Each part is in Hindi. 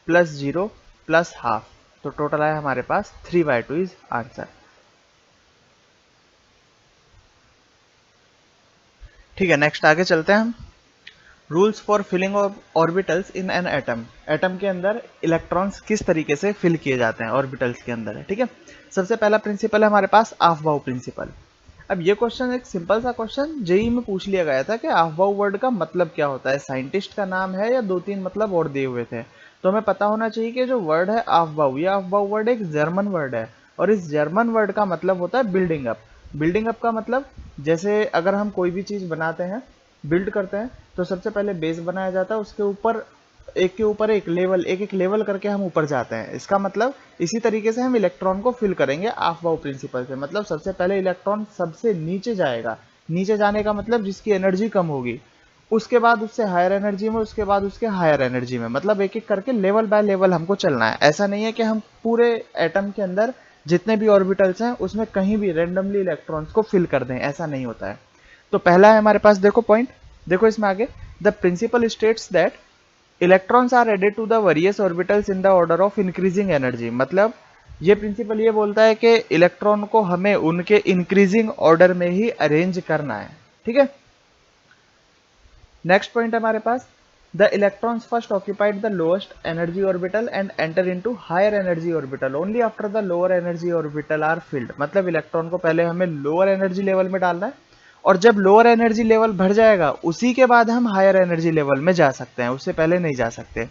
प्लस 0 प्लस हाफ, तो टोटल आया हमारे पास 3/2 इज आंसर। ठीक है, नेक्स्ट आगे चलते हैं हम। Rules for filling of orbitals in an atom. Atom के अंदर इलेक्ट्रॉन्स किस तरीके से फिल किए जाते हैं ऑर्बिटल्स के अंदर, ठीक है। सबसे पहला प्रिंसिपल है हमारे पास ऑफ-बाउ प्रिंसिपल। अब ये क्वेश्चन एक सिंपल सा क्वेश्चन जेई में पूछ लिया गया था कि ऑफ-बाउ वर्ड का मतलब क्या होता है, साइंटिस्ट का नाम है या दो तीन मतलब और दिए हुए थे। तो हमें पता होना चाहिए कि जो वर्ड है ऑफ-बाउ, ये ऑफ-बाउ वर्ड एक जर्मन वर्ड है और इस जर्मन वर्ड का मतलब होता है बिल्डिंग अप। बिल्डिंग अप का मतलब, जैसे अगर हम कोई भी चीज बनाते हैं, बिल्ड करते हैं, तो सबसे पहले बेस बनाया जाता है, उसके ऊपर एक के ऊपर एक लेवल, एक एक लेवल करके हम ऊपर जाते हैं। इसका मतलब इसी तरीके से हम इलेक्ट्रॉन को फिल करेंगे ऑफ-बाउ प्रिंसिपल से। मतलब सबसे पहले इलेक्ट्रॉन सबसे नीचे जाएगा, नीचे जाने का मतलब जिसकी एनर्जी कम होगी, उसके बाद उससे हायर एनर्जी में, उसके बाद उसके हायर एनर्जी में, मतलब एक एक करके लेवल बाय लेवल हमको चलना है। ऐसा नहीं है कि हम पूरे एटम के अंदर जितने भी ऑर्बिटल्स हैं उसमें कहीं भी रेंडमली इलेक्ट्रॉन्स को फिल कर दें, ऐसा नहीं होता है। तो पहला है हमारे पास, देखो पॉइंट, देखो इसमें आगे, the principle states that electrons are added to the various orbitals in the order of increasing energy. मतलब ये प्रिंसिपल ये बोलता है कि इलेक्ट्रॉन को हमें उनके इंक्रीजिंग ऑर्डर में ही अरेंज करना है, ठीक है। नेक्स्ट पॉइंट हमारे पास, the electrons first occupied the lowest energy orbital and enter into higher energy orbital only after the lower energy orbital are filled. मतलब इलेक्ट्रॉन को पहले हमें लोअर एनर्जी लेवल में डालना है और जब लोअर एनर्जी लेवल भर जाएगा उसी के बाद हम हायर एनर्जी लेवल में जा सकते हैं, उससे पहले नहीं जा सकते।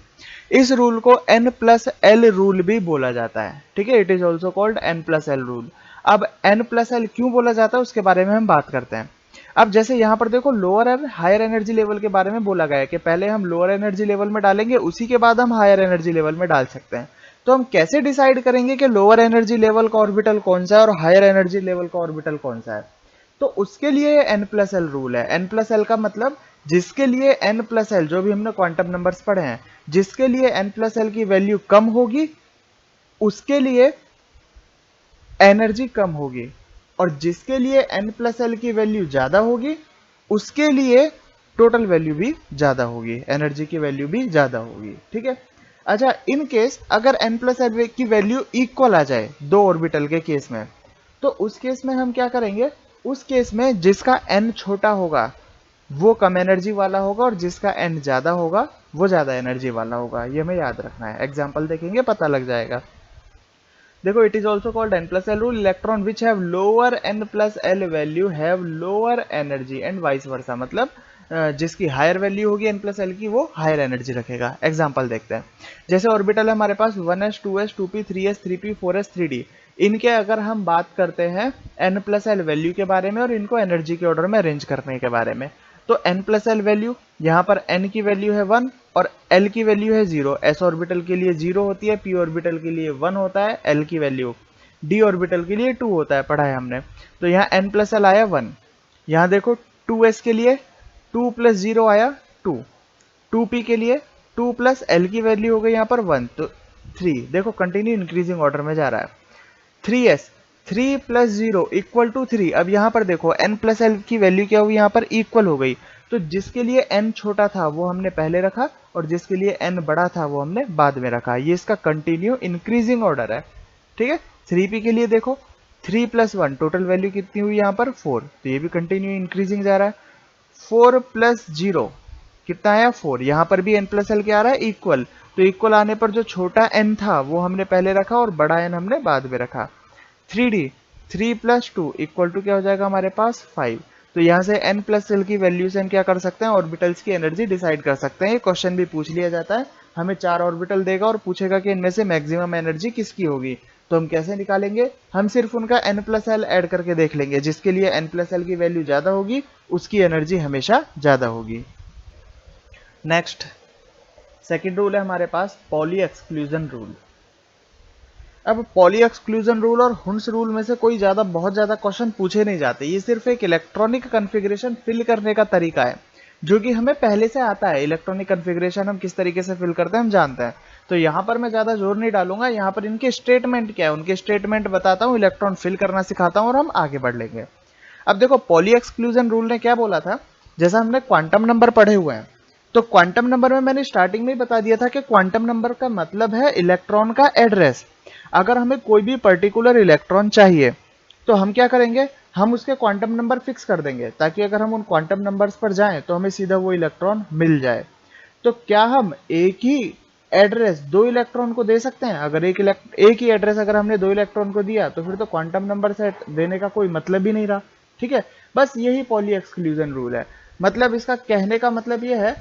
इस रूल को N+L रूल भी बोला जाता है, ठीक है। It is also called N+L rule. अब N+L क्यों बोला जाता है उसके बारे में हम बात करते हैं। अब जैसे यहाँ पर देखो लोअर और हायर एनर्जी लेवल के बारे में बोला गया है कि पहले हम लोअर एनर्जी लेवल में डालेंगे, उसी के बाद हम हायर एनर्जी लेवल में डाल सकते हैं। तो हम कैसे डिसाइड करेंगे कि लोअर एनर्जी लेवल का ऑर्बिटल कौन सा है और हायर एनर्जी लेवल का ऑर्बिटल कौन सा है। तो उसके लिए N+L रूल है। N+L का मतलब जिसके लिए N+L, जो भी हमने क्वांटम नंबर्स पढ़े हैं, जिसके लिए N+L की वैल्यू कम होगी उसके लिए एनर्जी कम होगी, और जिसके लिए N+L की वैल्यू ज्यादा होगी उसके लिए टोटल वैल्यू भी ज्यादा होगी, एनर्जी की वैल्यू भी ज्यादा होगी, ठीक है। अच्छा, इन केस अगर N+L की वैल्यू इक्वल आ जाए दो ऑर्बिटल के केस में, तो उस केस में हम क्या करेंगे, उस केस में जिसका n छोटा होगा वो कम एनर्जी वाला होगा और जिसका n ज्यादा होगा वो ज्यादा एनर्जी वाला होगा। ये हमें याद रखना है, एग्जाम्पल देखेंगे पता लग जाएगा। देखो, it is also called N+L rule. Electron which have lower N+L value have lower energy and vice versa. मतलब जिसकी हायर वैल्यू होगी N+L की वो हायर एनर्जी रखेगा। एग्जांपल देखते हैं, जैसे ऑर्बिटल है हमारे पास 1s 2s 2p 3s 3p 4s 3d। इनके अगर हम बात करते हैं N+L वैल्यू के बारे में और इनको एनर्जी के ऑर्डर में अरेंज करने के बारे में, तो N+L वैल्यू, यहाँ पर n की वैल्यू है 1 और L की वैल्यू है 0। s ऑर्बिटल के लिए 0 होती है, p ऑर्बिटल के लिए 1 होता है, L की वैल्यू, d ऑर्बिटल के लिए 2 होता है, पढ़ा है हमने। तो यहाँ N+L आया 1। यहाँ देखो 2s के लिए 2 + 0 आया 2, 2p के लिए 2 + L की वैल्यू हो गई यहाँ पर 1, तो 3। देखो कंटिन्यू इंक्रीजिंग ऑर्डर में जा रहा है। 3s, 3 + 0 = 3। अब यहाँ पर देखो N+L की वैल्यू क्या हुई, यहाँ पर इक्वल हो गई। तो जिसके लिए n छोटा था वो हमने पहले रखा और जिसके लिए n बड़ा था वो हमने बाद में रखा। ये इसका कंटिन्यू इंक्रीजिंग ऑर्डर है, ठीक है। 3p के लिए देखो 3 + 1 टोटल वैल्यू कितनी हुई यहाँ पर 4, तो ये भी कंटिन्यू इंक्रीजिंग जा रहा है। 4 + 0 कितना आया 4, यहाँ पर भी N+L क्या आ रहा है इक्वल। तो इक्वल आने पर जो छोटा n था वो हमने पहले रखा और बड़ा n हमने बाद में रखा। 3d, 3 + 2 = क्या हो जाएगा हमारे पास 5। तो यहाँ से N+L की वैल्यू से हम क्या कर सकते हैं, ऑर्बिटल्स की एनर्जी डिसाइड कर सकते हैं। ये क्वेश्चन भी पूछ लिया जाता है, हमें 4 ऑर्बिटल देगा और पूछेगा कि इनमें से मैक्सिमम एनर्जी किसकी होगी। तो हम कैसे निकालेंगे, हम सिर्फ उनका N+L ऐड करके देख लेंगे, जिसके लिए N+L की वैल्यू ज्यादा होगी उसकी एनर्जी हमेशा ज्यादा होगी। नेक्स्ट सेकेंड रूल है हमारे पास पॉली एक्सक्लूजन रूल। अब पॉली एक्सक्लूजन रूल और हुंस रूल में से कोई बहुत ज्यादा क्वेश्चन पूछे नहीं जाते। ये सिर्फ एक इलेक्ट्रॉनिक कॉन्फ़िगरेशन फिल करने का तरीका है जो कि हमें पहले से आता है। इलेक्ट्रॉनिक कॉन्फ़िगरेशन हम किस तरीके से फिल करते हैं हम जानते हैं, तो यहाँ पर मैं ज्यादा जोर नहीं डालूंगा। यहाँ पर इनके स्टेटमेंट क्या है उनके स्टेटमेंट बताता हूँ, इलेक्ट्रॉन फिल करना सिखाता हूँ और हम आगे बढ़ लेंगे। अब देखो पॉली एक्सक्लूजन रूल ने क्या बोला था, जैसा हमने क्वांटम नंबर पढ़े हुए हैं, तो क्वांटम नंबर में मैंने स्टार्टिंग में ही बता दिया था कि क्वांटम नंबर का मतलब है इलेक्ट्रॉन का एड्रेस। अगर हमें कोई भी पर्टिकुलर इलेक्ट्रॉन चाहिए तो हम क्या करेंगे, हम उसके क्वांटम नंबर फिक्स कर देंगे ताकि अगर हम उन क्वांटम नंबर्स पर जाएं तो हमें सीधा वो इलेक्ट्रॉन मिल जाए। तो क्या हम एक ही एड्रेस दो इलेक्ट्रॉन को दे सकते हैं? अगर एक ही एड्रेस अगर हमने दो इलेक्ट्रॉन को दिया तो फिर तो क्वांटम नंबर सेट देने का कोई मतलब ही नहीं रहा। ठीक है, बस यही पॉली एक्सक्लूजन रूल है। मतलब इसका कहने का मतलब यह है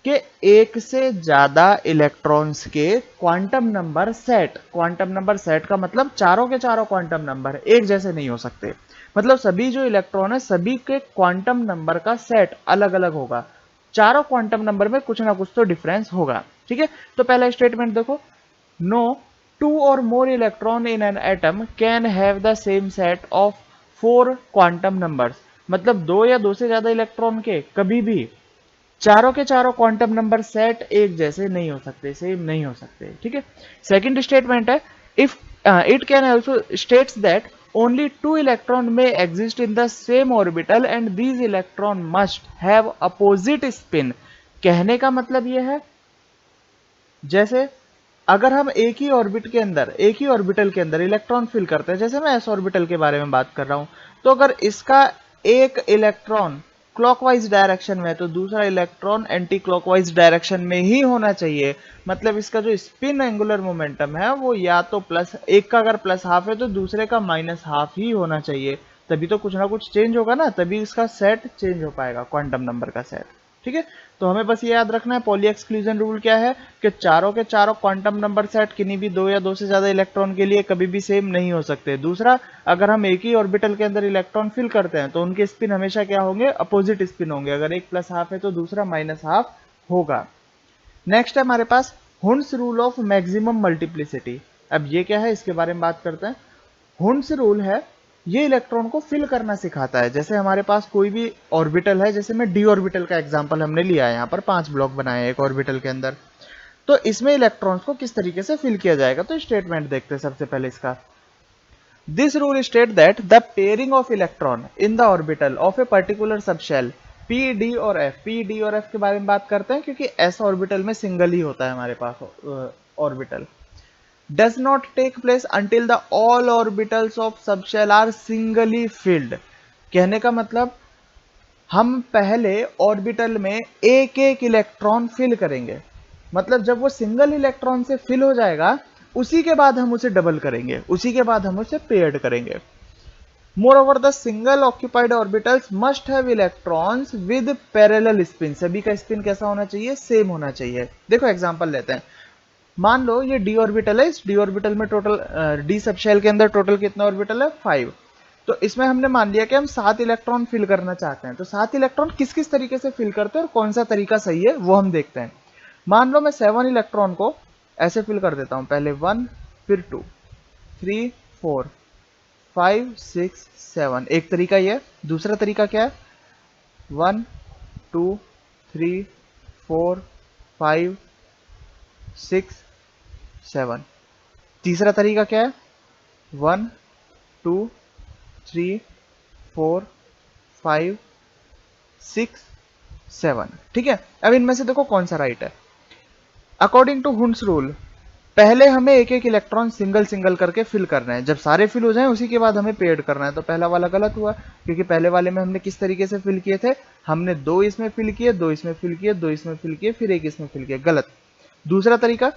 कि एक से ज्यादा इलेक्ट्रॉन्स के क्वांटम नंबर सेट का मतलब चारों के चारों क्वांटम नंबर एक जैसे नहीं हो सकते। मतलब सभी जो इलेक्ट्रॉन है सभी के क्वांटम नंबर का सेट अलग अलग होगा। चारों क्वांटम नंबर में कुछ ना कुछ तो डिफरेंस होगा। ठीक है, तो पहला स्टेटमेंट देखो, नो टू और more electron in an atom can have the same set of 4 quantum numbers. मतलब दो या दो से ज्यादा इलेक्ट्रॉन के कभी भी चारों के चारों क्वांटम नंबर सेट एक जैसे नहीं हो सकते, सेम नहीं हो सकते। ठीक है, सेकंड स्टेटमेंट है, if it can also states that only two electron may exist in the same orbital and these electron must have opposite spin। कहने का मतलब यह है, जैसे अगर हम एक ही ऑर्बिट के अंदर एक ही ऑर्बिटल के अंदर इलेक्ट्रॉन फिल करते हैं, जैसे मैं एस ऑर्बिटल के बारे में बात कर रहा हूं, तो अगर इसका एक इलेक्ट्रॉन क्लॉकवाइज डायरेक्शन में है तो दूसरा इलेक्ट्रॉन एंटी क्लॉकवाइज डायरेक्शन में ही होना चाहिए। मतलब इसका जो स्पिन एंगुलर मोमेंटम है वो या तो प्लस, एक का अगर प्लस हाफ है तो दूसरे का माइनस हाफ ही होना चाहिए, तभी तो कुछ ना कुछ चेंज होगा ना, तभी इसका सेट चेंज हो पाएगा, क्वांटम नंबर का सेट। ठीक है, तो हमें बस ये याद रखना है पॉली एक्सक्लूजन रूल क्या है कि चारों के चारों क्वांटम नंबर सेट किन्हीं भी दो या दो से ज्यादा इलेक्ट्रॉन के लिए कभी भी सेम नहीं हो सकते। दूसरा, अगर हम एक ही ऑर्बिटल के अंदर इलेक्ट्रॉन फिल करते हैं तो उनके स्पिन हमेशा क्या होंगे, अपोजिट स्पिन होंगे। अगर एक प्लस हाफ है तो दूसरा माइनस हाफ होगा। नेक्स्ट है हमारे पास Hund's rule of maximum multiplicity. अब ये क्या है, इसके बारे में बात करते हैं। हुंस रूल है, ये इलेक्ट्रॉन को फिल करना सिखाता है। जैसे हमारे पास कोई भी ऑर्बिटल है, जैसे मैं डी ऑर्बिटल का एग्जांपल हमने लिया है, यहाँ पर 5 ब्लॉक बनाए हैं एक ऑर्बिटल के अंदर, तो इसमें इलेक्ट्रॉन्स को किस तरीके से फिल किया जाएगा। तो स्टेटमेंट देखते हैं सबसे पहले इसका। This rule state that the pairing of electron in the orbital of a particular subshell P D और एफ, पी डी और एफ के बारे में बात करते हैं क्योंकि एस ऑर्बिटल में सिंगल ही होता है हमारे पास orbital, does not take place until the all orbitals of subshell are singly filled। कहने का मतलब हम पहले ऑर्बिटल में एक एक इलेक्ट्रॉन फिल करेंगे। मतलब जब वो सिंगल इलेक्ट्रॉन से फिल हो जाएगा उसी के बाद हम उसे डबल करेंगे, उसी के बाद हम उसे पेयर्ड करेंगे। Moreover the single occupied orbitals must have electrons with parallel spin. सभी का स्पिन कैसा होना चाहिए, सेम होना चाहिए। देखो एग्जांपल लेते हैं, मान लो ये डी ऑर्बिटल है, इस डी ऑर्बिटल में टोटल डी सबशेल के अंदर टोटल कितना ऑर्बिटल है, 5। तो इसमें हमने मान लिया कि हम 7 इलेक्ट्रॉन फिल करना चाहते हैं। तो 7 इलेक्ट्रॉन किस किस तरीके से फिल करते हैं और कौन सा तरीका सही है वो हम देखते हैं। मान लो मैं 7 इलेक्ट्रॉन को ऐसे फिल कर देता हूं, पहले 1, फिर 2, 3, 4, 5, 6, 7, एक तरीका ये है। दूसरा तरीका क्या है, 1, 2, 3, 4, 5, 6, 7। तीसरा तरीका क्या है, 1, 2, 3, 4, 5, 6, 7। ठीक है, अब इनमें से देखो कौन सा राइट है। अकॉर्डिंग टू हुंस रूल पहले हमें एक एक इलेक्ट्रॉन सिंगल सिंगल करके फिल करना है, जब सारे फिल हो जाएं उसी के बाद हमें पेयर्ड करना है। तो पहला वाला गलत हुआ क्योंकि पहले वाले में हमने किस तरीके से फिल किए थे, हमने दो इसमें फिल किए, दो इसमें फिल किए, दो इसमें फिल किए, फिर एक इसमें फिल किए, गलत। दूसरा तरीका,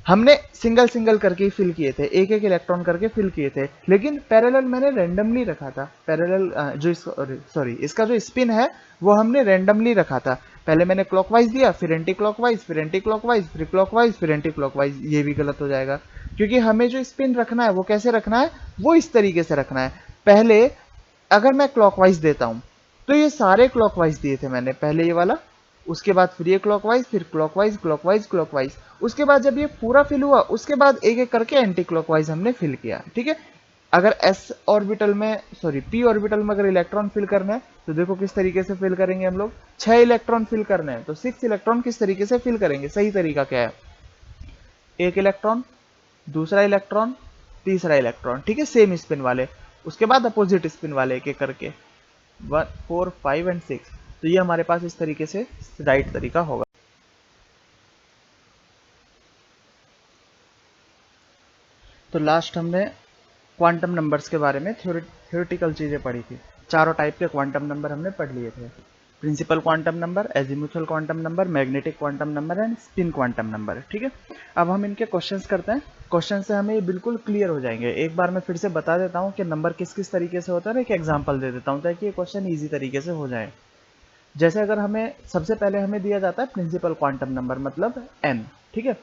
हमने सिंगल सिंगल करके फिल किए थे, एक एक इलेक्ट्रॉन करके फिल किए थे, लेकिन पैरेलल मैंने रैंडमली रखा था। पैरेलल जो सॉरी इसका जो स्पिन है वो हमने रैंडमली रखा था। पहले मैंने क्लॉकवाइज दिया, फिर एंटी क्लॉकवाइज, फिर एंटी क्लॉकवाइज, फिर क्लॉकवाइज, फिर एंटी क्लॉकवाइज। ये भी गलत हो जाएगा क्योंकि हमें जो स्पिन रखना है वो कैसे रखना है, वो इस तरीके से रखना है। पहले अगर मैं क्लॉकवाइज देता हूं तो ये सारे क्लॉकवाइज दिए थे मैंने, पहले ये वाला, उसके बाद फिर ये क्लॉकवाइज, फिर क्लॉकवाइज, क्लॉकवाइज, क्लॉकवाइज। उसके बाद जब ये पूरा फिल हुआ उसके बाद एक एक करके एंटी क्लॉकवाइज हमने फिल किया। ठीक है, अगर एस ऑर्बिटल में सॉरी पी ऑर्बिटल में अगर इलेक्ट्रॉन फिल करना है तो देखो किस तरीके से फिल करेंगे हम लोग। 6 इलेक्ट्रॉन फिल करना है तो 6 इलेक्ट्रॉन किस तरीके से फिल करेंगे, सही तरीका क्या है, एक इलेक्ट्रॉन, दूसरा इलेक्ट्रॉन, तीसरा इलेक्ट्रॉन। ठीक है, सेम स्पिन वाले, उसके बाद अपोजिट स्पिन वाले एक एक करके 1, 4, 5 एंड 6। तो ये हमारे पास इस तरीके से राइट तरीका होगा। तो लास्ट हमने क्वांटम नंबर्स के बारे में थ्योरेटिकल चीज़ें पढ़ी थी। चारों टाइप के क्वांटम नंबर हमने पढ़ लिए थे। Principal quantum number, azimuthal quantum number, magnetic quantum number and spin quantum number. ठीक है, अब हम इनके क्वेश्चंस करते हैं। क्वेश्चन से हमें ये बिल्कुल क्लियर हो जाएंगे। एक बार मैं फिर से बता देता हूँ कि नंबर किस किस तरीके से होता है, एक एग्जाम्पल दे देता हूँ ताकि ये क्वेश्चन ईजी तरीके से हो जाए। जैसे अगर हमें सबसे पहले हमें दिया जाता है प्रिंसिपल क्वांटम नंबर मतलब n। ठीक है,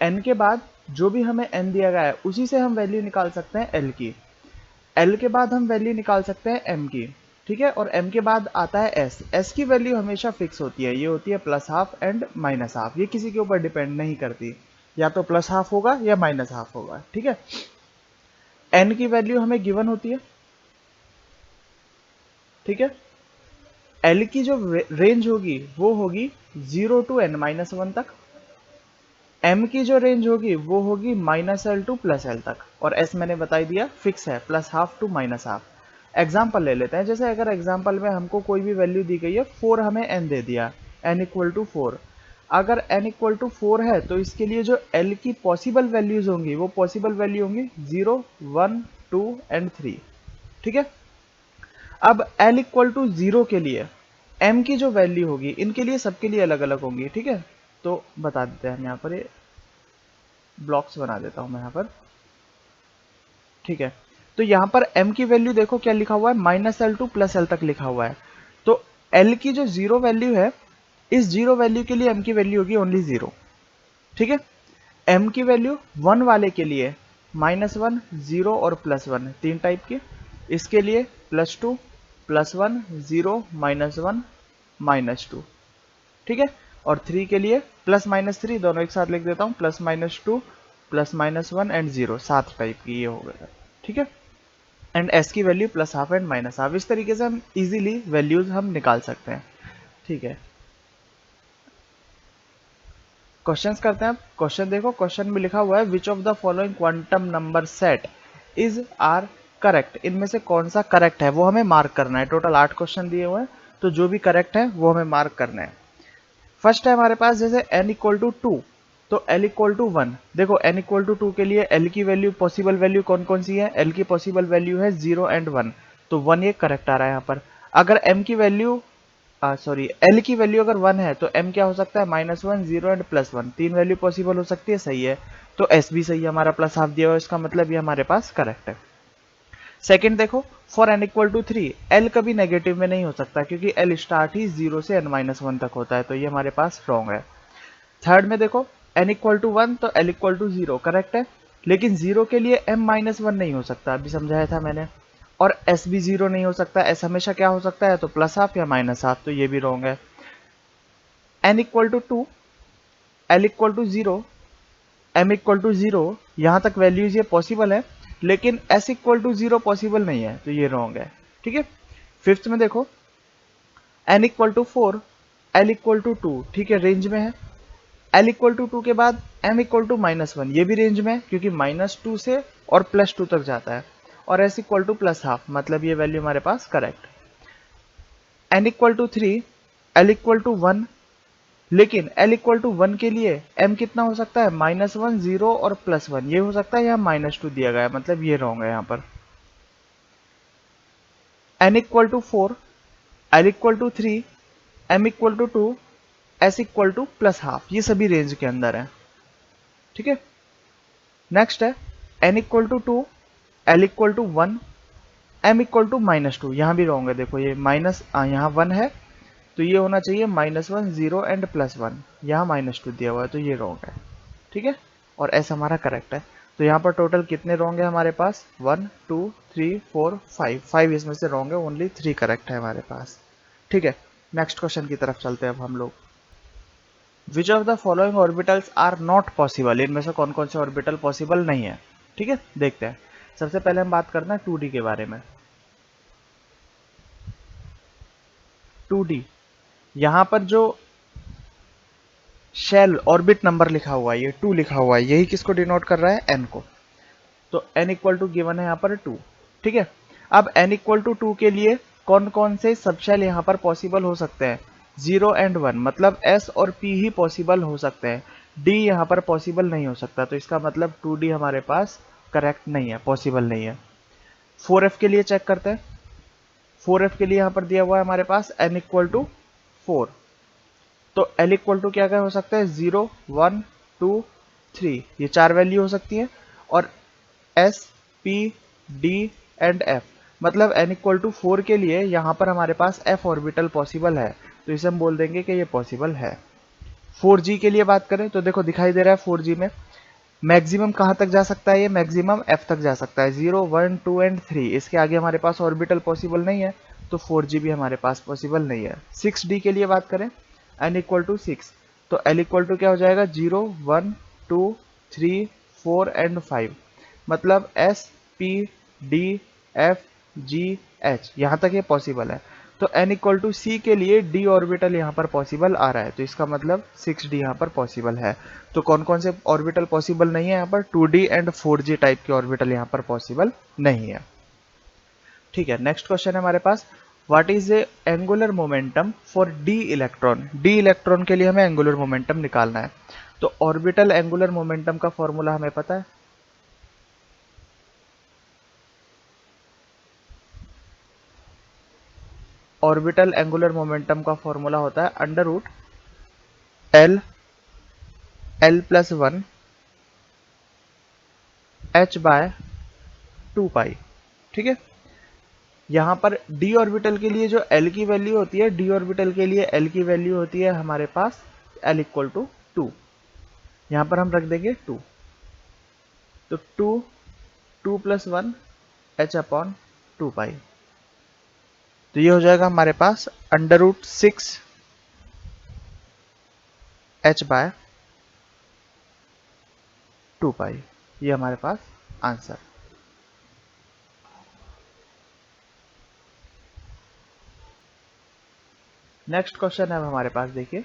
n के बाद जो भी हमें n दिया गया है उसी से हम वैल्यू निकाल सकते हैं l की। l के बाद हम वैल्यू निकाल सकते हैं m की। ठीक है, और m के बाद आता है s की वैल्यू हमेशा फिक्स होती है, ये होती है plus half and minus half. ये किसी के ऊपर डिपेंड नहीं करती, या तो प्लस हाफ होगा या माइनस हाफ होगा। ठीक है, n की वैल्यू हमें गिवन होती है। ठीक है, l की जो रेंज होगी वो होगी 0 टू n माइनस 1 तक। m की जो रेंज होगी वो होगी -l टू +l तक, और s मैंने बताई दिया फिक्स है, plus half to minus half. Example ले लेते हैं। जैसे अगर एग्जाम्पल में हमको कोई भी वैल्यू दी गई है, 4 हमें n दे दिया, n इक्वल टू 4। अगर n इक्वल टू 4 है तो इसके लिए जो l की पॉसिबल वैल्यूज होंगी वो पॉसिबल वैल्यू होंगी 0, 1, 2 एंड 3। ठीक है, अब l इक्वल टू 0 के लिए m की जो वैल्यू होगी इनके लिए सबके लिए अलग अलग होंगी। ठीक है, तो बता देते हैं हम यहाँ पर, ब्लॉक्स बना देता हूं मैं यहाँ पर। ठीक है, तो यहाँ पर m की वैल्यू देखो क्या लिखा हुआ है, -l टू +l तक लिखा हुआ है। तो l की जो 0 वैल्यू है, इस 0 वैल्यू के लिए m की वैल्यू होगी ओनली 0। ठीक है, m की वैल्यू 1 वाले के लिए -1, 0 और +1 तीन टाइप की। इसके लिए +2, +1, 0, -1, -2। ठीक है, और 3 के लिए +-3 दोनों एक साथ लिख देता हूँ, +-2, +-1 एंड 0, 7 टाइप की ये हो गया। ठीक है, एंड s की value plus half and minus half. इस तरीके से हम इजीली वैल्यूज हम निकाल सकते हैं। ठीक है, क्वेश्चंस करते हैं। क्वेश्चन देखो, क्वेश्चन में लिखा हुआ है which of the following quantum number set is are correct. इनमें से कौन सा करेक्ट है वो हमें मार्क करना है। टोटल 8 क्वेश्चन दिए हुए हैं, तो जो भी करेक्ट है वो हमें मार्क करना है। फर्स्ट है हमारे पास जैसे n इक्वल टू 2, तो l इक्वल टू 1। देखो n इक्वल टू 2 के लिए l की वैल्यू, पॉसिबल वैल्यू कौन कौन सी है, l की पॉसिबल वैल्यू है 0 एंड 1, तो 1 ये करेक्ट आ रहा है यहाँ पर। अगर m की वैल्यू l की वैल्यू अगर 1 है तो m क्या हो सकता है, -1, 0 एंड +1, तीन वैल्यू पॉसिबल हो सकती है, सही है। तो s भी सही है हमारा, प्लस हाफ दिया हुआ है, इसका मतलब ये हमारे पास करेक्ट है। सेकंड देखो, for n equal to 3, l कभी नेगेटिव में नहीं हो सकता क्योंकि l स्टार्ट ही 0 से n-1 तक होता है, तो ये हमारे पास रॉन्ग है। थर्ड में देखो, n इक्वल टू 1 तो l इक्वल टू 0 करेक्ट है, लेकिन 0 के लिए m-1 नहीं हो सकता, अभी समझाया था मैंने। और s भी 0 नहीं हो सकता, s हमेशा क्या हो सकता है, तो प्लस हाफ या माइनस हाफ, तो ये भी रॉन्ग है। n equal to 2, l equal to 0, m equal to 0, यहाँ तक वैल्यूज ये पॉसिबल है, लेकिन s इक्वल टू 0 पॉसिबल नहीं है, तो ये रॉन्ग है। ठीक है, फिफ्थ में देखो, n equal to 4, l equal to 2, ठीक है, रेंज में है। l इक्वल टू 2 के बाद m इक्वल टू -1, ये भी रेंज में है क्योंकि -2 से और +2 तक जाता है। और s equal to plus half, मतलब ये वैल्यू हमारे पास correct. n equal to 3, l equal to 1, लेकिन l इक्वल टू 1 के लिए m कितना हो सकता है, -1, 0 और +1, ये हो सकता है, यहाँ -2 दिया गया है, मतलब ये रॉन्ग है यहाँ पर। n equal to 4, l equal to 3, m equal to 2, s equal to plus half, ये सभी रेंज के अंदर है। ठीक है, नेक्स्ट है n equal to 2, l equal to 1, m equal to -2, यहाँ भी रॉन्ग है। देखो ये यहाँ 1 है, तो ये होना चाहिए -1, 0 एंड +1, यहाँ -2 दिया हुआ है, तो ये रॉन्ग है। ठीक है, और s हमारा करेक्ट है। तो यहाँ पर टोटल कितने रॉन्ग है हमारे पास, 1, 2, 3, 4, 5 इसमें से रॉन्ग है, ओनली 3 करेक्ट है हमारे पास। ठीक है, नेक्स्ट क्वेश्चन की तरफ चलते हैं अब हम लोग। Which of the following orbitals are not possible, इनमें से कौन कौन से ऑर्बिटल पॉसिबल नहीं है। ठीक है, देखते हैं। सबसे पहले हम बात करना है 2D के बारे में। 2D, यहाँ पर जो शेल ऑर्बिट नंबर लिखा हुआ है, ये 2 लिखा हुआ है, यही किसको डिनोट कर रहा है, n को। तो n इक्वल टू गिवन है यहाँ पर 2। ठीक है, अब n इक्वल टू 2 के लिए कौन कौन से सबशेल यहाँ पर पॉसिबल हो सकते हैं, 0 एंड 1, मतलब s और p ही पॉसिबल हो सकते हैं, d यहाँ पर पॉसिबल नहीं हो सकता, तो इसका मतलब 2D हमारे पास करेक्ट नहीं है, पॉसिबल नहीं है। 4f के लिए चेक करते हैं। 4f के लिए यहाँ पर दिया हुआ है हमारे पास n इक्वल टू 4, तो l इक्वल टू क्या क्या हो सकता है, 0 1 2 3, ये 4 वैल्यू हो सकती है, और s p d and f, मतलब n इक्वल टू 4 के लिए यहाँ पर हमारे पास f ऑर्बिटल पॉसिबल है, तो इसे हम बोल देंगे कि ये पॉसिबल है। 4g के लिए बात करें तो देखो दिखाई दे रहा है 4g में मैक्सिमम कहाँ तक जा सकता है, ये मैक्सिमम f तक जा सकता है, 0 1 2 एंड 3, इसके आगे हमारे पास ऑर्बिटल पॉसिबल नहीं है, तो 4g भी हमारे पास पॉसिबल नहीं है। 6d के लिए बात करें, n इक्वल टू 6, तो l इक्वल टू क्या हो जाएगा, 0 1 2 3 4 एंड 5, मतलब s p d f g h, यहाँ तक ये पॉसिबल है। तो n इक्वल टू c के लिए d ऑर्बिटल यहाँ पर पॉसिबल आ रहा है, तो इसका मतलब 6d यहाँ पर पॉसिबल है। तो कौन कौन से ऑर्बिटल पॉसिबल नहीं है यहाँ पर, 2d एंड 4g टाइप के ऑर्बिटल यहाँ पर पॉसिबल नहीं है। ठीक है, नेक्स्ट क्वेश्चन है हमारे पास, what is a angular momentum for d electron. D electron के लिए हमें एंगुलर मोमेंटम निकालना है, तो ऑर्बिटल एंगुलर मोमेंटम का फॉर्मूला हमें पता है, ऑर्बिटल एंगुलर मोमेंटम का फॉर्मूला होता है under root l l plus 1 h by 2 pi. ठीक है, यहाँ पर d ऑर्बिटल के लिए जो l की वैल्यू होती है, d ऑर्बिटल के लिए l की वैल्यू होती है हमारे पास l इक्वल टू 2, यहाँ पर हम रख देंगे 2, तो 2 प्लस 1 h अपॉन 2 पाई, तो ये हो जाएगा हमारे पास अंडर रूट 6 h बाय 2 पाई, ये हमारे पास आंसर। नेक्स्ट क्वेश्चन है हमारे पास, देखिए,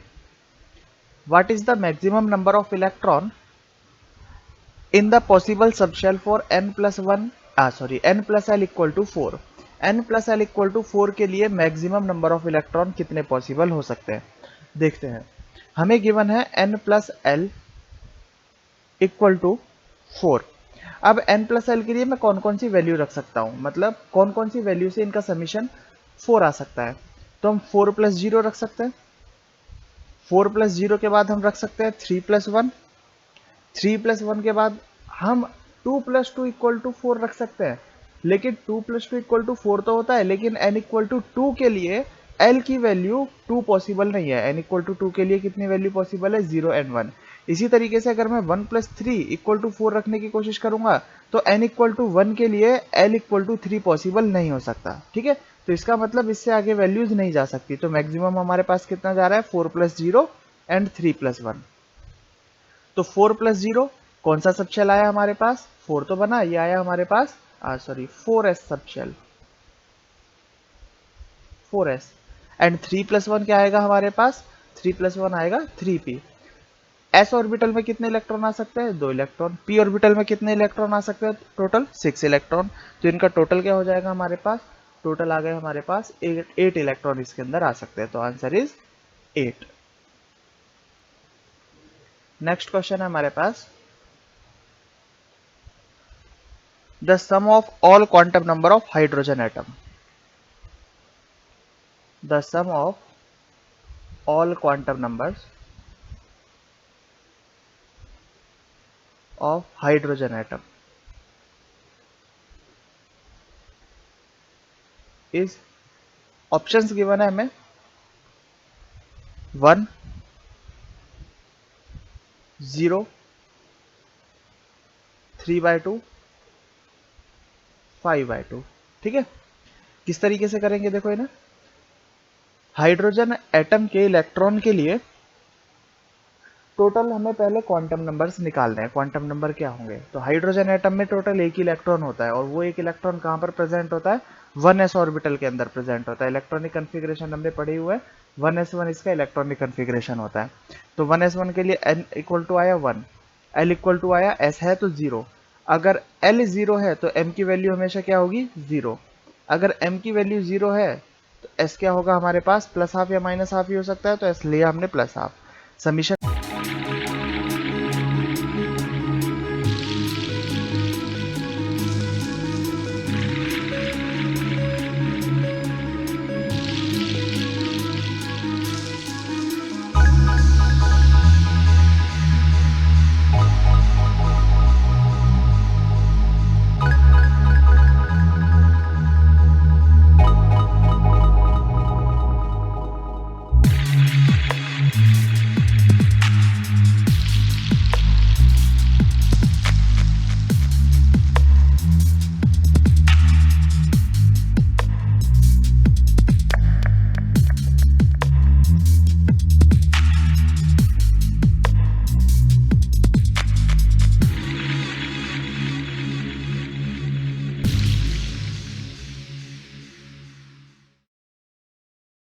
what is the maximum number of electron in the possible subshell for n plus 1 n plus l equal to 4। n plus l equal to 4 के लिए मैक्सिमम नंबर ऑफ इलेक्ट्रॉन कितने पॉसिबल हो सकते हैं, देखते हैं। हमें गिवन है n plus l equal to 4। अब n प्लस l के लिए मैं कौन कौन सी वैल्यू रख सकता हूं, मतलब कौन कौन सी वैल्यू से इनका समीशन 4 आ सकता है, तो हम 4 प्लस 0 रख सकते हैं, 4 प्लस 0 के बाद हम रख सकते हैं 3 प्लस 1, 3 प्लस 1 के बाद हम 2 प्लस 2 इक्वल टू 4 रख सकते हैं, लेकिन 2 प्लस 2 इक्वल टू 4 तो होता है, लेकिन n इक्वल टू 2 के लिए l की वैल्यू 2 पॉसिबल नहीं है, n इक्वल टू 2 के लिए कितनी वैल्यू पॉसिबल है, 0 एंड 1। इसी तरीके से अगर मैं 1 प्लस 3 इक्वल टू 4 रखने की कोशिश करूंगा, तो n इक्वल टू 1 के लिए l इक्वल टू 3 पॉसिबल नहीं हो सकता। ठीक है, तो इसका मतलब इससे आगे वैल्यूज नहीं जा सकती, तो मैक्सिमम हमारे पास कितना जा रहा है, 4 प्लस 0 एंड 3 प्लस 1। तो 4 प्लस 0 कौन सा सबशेल आया हमारे पास, 4 तो बना, ये आया हमारे पास 4s subshell, 4s, and 3 plus 1 क्या आएगा हमारे पास, 3 प्लस 1 आएगा 3p। s ऑर्बिटल में कितने इलेक्ट्रॉन आ सकते हैं, 2 इलेक्ट्रॉन। p ऑर्बिटल में कितने इलेक्ट्रॉन आ सकते हैं, टोटल 6 इलेक्ट्रॉन। तो इनका टोटल क्या हो जाएगा हमारे पास, टोटल आ गए हमारे पास 8 इलेक्ट्रॉन इसके अंदर आ सकते हैं, तो आंसर इज 8। नेक्स्ट क्वेश्चन है हमारे पास, the sum of all quantum number of hydrogen atom. The sum of all quantum numbers of hydrogen atom is, options given है हमें 1 0 3/2 5/2। ठीक है, किस तरीके से करेंगे, देखो ये ना, हाइड्रोजन एटम के इलेक्ट्रॉन के लिए टोटल हमें पहले क्वांटम नंबर्स निकालने हैं। क्वांटम नंबर क्या होंगे, तो हाइड्रोजन एटम में टोटल एक इलेक्ट्रॉन होता है, और वो एक इलेक्ट्रॉन कहाँ पर प्रेजेंट होता है, 1s ऑर्बिटल के अंदर प्रेजेंट होता है। इलेक्ट्रॉनिक कन्फिग्रेशन हमने पढ़ी हुआ है, 1s1 इसका इलेक्ट्रॉनिक कन्फिग्रेशन होता है। तो 1s1 के लिए n इक्वल टू आया 1, l इक्वल टू आया, s है तो 0। अगर l 0 है तो m की वैल्यू हमेशा क्या होगी, 0। अगर m की वैल्यू 0 है तो s क्या होगा हमारे पास, प्लस हाफ या माइनस हाफ ही हो सकता है, तो s लिया हमने प्लस हाफ। समीशन